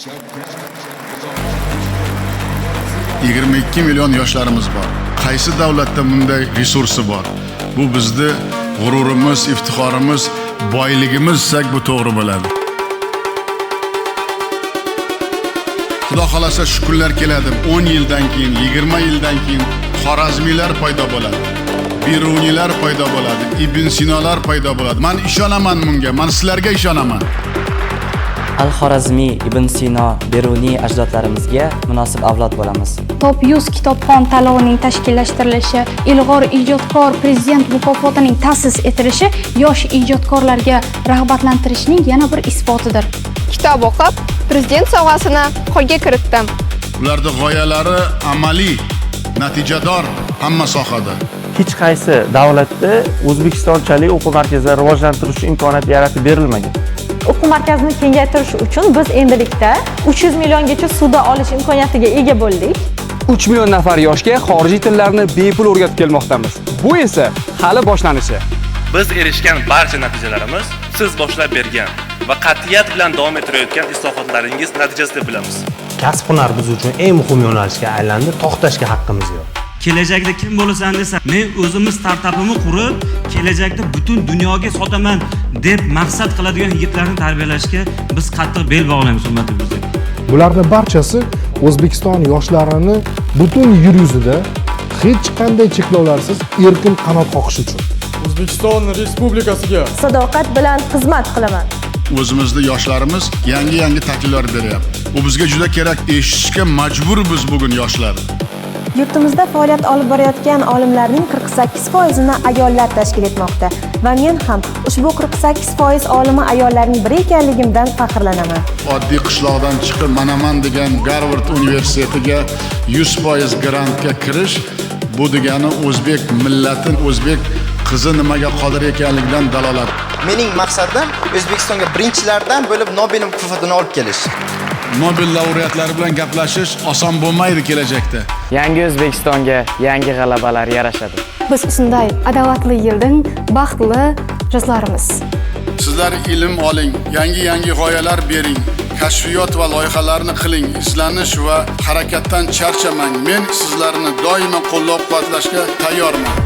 22 milyon yoshlarimiz bor. Qaysi davlatda bunday resursi bor? Bu bizni g'ururimiz, iftixorimiz, boyligimiz desak bu to'g'ri bo'ladi. Xudo xolasa shu kunlar keladi. 10 yildan keyin, 20 yildan keyin Xorazmiylar paydo bo'ladi. Birunilar paydo bo'ladi. Ibn Sinolar paydo bo'ladi. Men ishonaman bunga. Men sizlarga ishonaman. Al-Xorazmiy, Ibn Sino, Beruniy ajdodlarimizga munosib avlod bo'lamiz. Top 100 kitobxon tanlovining tashkillashtirilishi, ilg'or ijodkor prezident mukofotining ta'sis etilishi yosh ijodkorlarga rag'batlantirishning yana bir isbotidir. Kitob o'qib, prezident sovg'asini qo'lga kiritdim. Ularning g'oyalari amaliy, natijador hamma sohada. Hech qaysi davlatda O'zbekistonchalik o'quv markazlari rivojlantirish imkoniyati yaratib berilmagan. O'quv markazini kengaytirish uchun biz endilikda 300 milliongacha suda olish imkoniyatiga ega bo'ldik. 3 million nafar yoshga xorijiy tillarni bepul o'rgatib kelmoqdamiz. Bu esa hali boshlanishi. Biz erishgan barcha natijalarimiz siz boshlab bergan va qat'iyat bilan davom ettirayotgan islohotlaringiz natijasida bilamiz. Kasb hunar biz uchun eng muhim yo'nalishga aylandi, to'xtashga haqqimiz yo'q. Kelajakda kim bo'lasan desa, men o'zimiz startapimni qurib, kelajakda butun dunyoga sotaman deb maqsad qiladigan yigitlarni tarbiyalashga biz qattiq bel bog'laymiz, hurmatli do'stlar. Bularning barchasi O'zbekiston yoshlarini butun yer yuzida hech qanday cheklovlarsiz erkin qanot qoqish uchun. O'zbekiston Respublikasiga sadoqat bilan xizmat qilaman. O'zimizda yoshlarimiz yangi takliflar beryapti. Bu bizga juda kerak, eshitishga majbur biz bugun yoshlar. Yurtimizda faoliyat olib borayotgan olimlarning 48%ni ayollar tashkil etmoqda va men ham ushbu 48% olimi ayollarning biri ekanligimdan faxrlanaman. Oddiy qishloqdan chiqib Manaman degan Garvard universitetiga 100% grantga kirish, bu degani o'zbek millati, o'zbek qizi nimaga qodir ekanligidan dalolat. Mening maqsadim O'zbekistonga birinchilardan bo'lib Nobel mukofotini olib kelish. Nobel laureatlari bilan gaplashish oson bo'lmaydi kelajakda. Yangi O'zbekistonga yangi g'alabalar yarashadi. Biz shunday adovatli yilning baxtli jazlarimiz. Sizlar ilm oling, yangi g'oyalar bering, kashfiyot va loyihalarni qiling, izlanish va harakatdan charchamang. Men sizlarni doimo qo'llab-quvvatlashga tayyorman.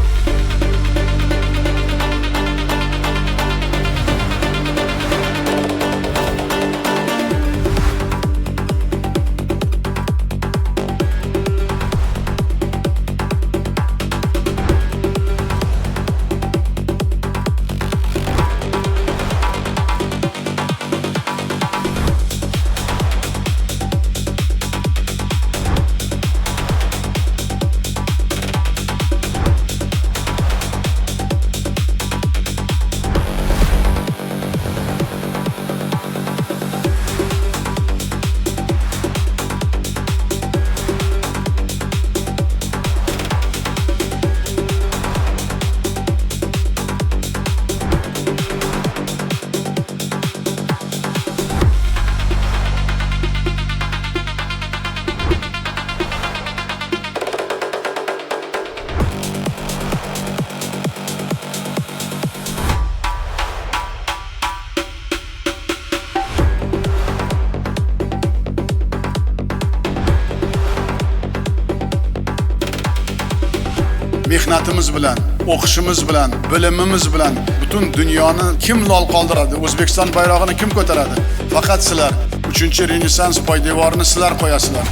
Mehnatimiz bilan, o'qishimiz bilan, bilimimiz bilan butun dunyoni kim lol qoldiradi? O'zbekiston bayrog'ini kim ko'taradi? Faqat sizlar. 3-Renessans poydevorini sizlar qo'yasizlar.